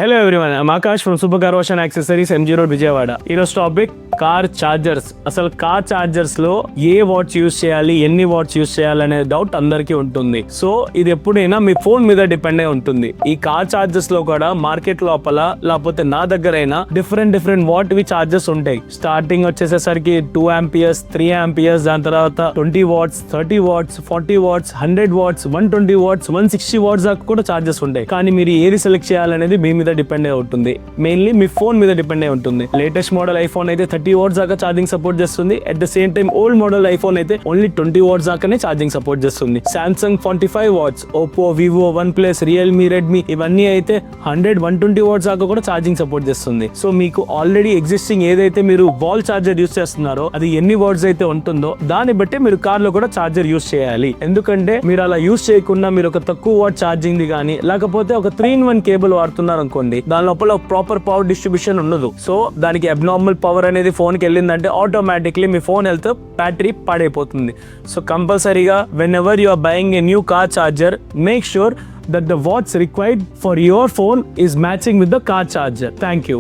Hello everyone, I'm Akash from Super Car Wash and Accessories MG Road Vijayawada. ఈరోజు topic car chargers. అసలు car chargers లో ఏ watts use చేయాలి, ఎన్ని watts use చేయాలి అనే doubt అందరికీ ఉంటుంది. సో ఇది ఎప్పుడైనా మీ ఫోన్ మీద డిపెండ్ అయి ఉంటుంది. ఈ కార్ చార్జర్స్ లో కూడా మార్కెట్ లోపల లేకపోతే నా దగ్గర అయినా డిఫరెంట్ వాట్ వి చార్జెస్ ఉంటాయి. స్టార్టింగ్ వచ్చేసరికి 2 amperes, 3 amperes, దాని తర్వాత 20 watts, 30 watts, 40 watts, 100 watts, 120 watts, 160 watts దాకా కూడా చార్జెస్ ఉంటాయి. కానీ మీరు ఏది సెలెక్ట్ చేయాలనేది మీ మీద డిపెండ్ అయి ఉంటుంది. మెయిన్లీ మీ ఫోన్ మీద డిపెండ్ అయి ఉంటుంది. లేటెస్ట్ మోడల్ ఐఫోన్ అయితే 30 watts దాకా ఛార్జింగ్ సపోర్ట్ చేస్తుంది. At the same time old model iPhone అయితే ఓన్లీ 20 watts దాకానే ఛార్జింగ్ సపోర్ట్ చేస్తుంది. Samsung 45 watts, Oppo, Vivo, one plus, Realme, Redmi ఇవన్నీ అయితే 100, 120 watts దాకా కూడా ఛార్జింగ్ సపోర్ట్ చేస్తుంది. సో మీకు ఆల్రెడీ ఎగ్జిస్టింగ్ ఏదైతే మీరు వాల్ ఛార్జర్ యూస్ చేస్తున్నారో అది ఎన్ని వాట్స్ అయితే ఉంటుందో దాన్ని బట్టి మీరు కార్ లో కూడా ఛార్జర్ యూస్ చేయాలి. ఎందుకంటే మీరు అలా యూస్ చేయకుండా మీరు ఒక తక్కువ వాట్ ఛార్జింగ్ ది కానీ లేకపోతే ఒక 3-in-1 కేబుల్ వాడుతున్నారు అనుకోండి, దాని లోపల ప్రాపర్ పవర్ డిస్ట్రిబ్యూషన్ ఉండదు. సో దానికి అబ్నార్మల్ పవర్ అనేది ఫోన్ కి వెళ్ళిందంటే ఆటోమేటిక్లీ మీ ఫోన్ హెల్త్ బ్యాటరీ పాడైపోతుంది. సో కంపల్సరీగా whenever you are buying a new car charger, make sure that the watts required for your phone is matching with the car charger. Thank you.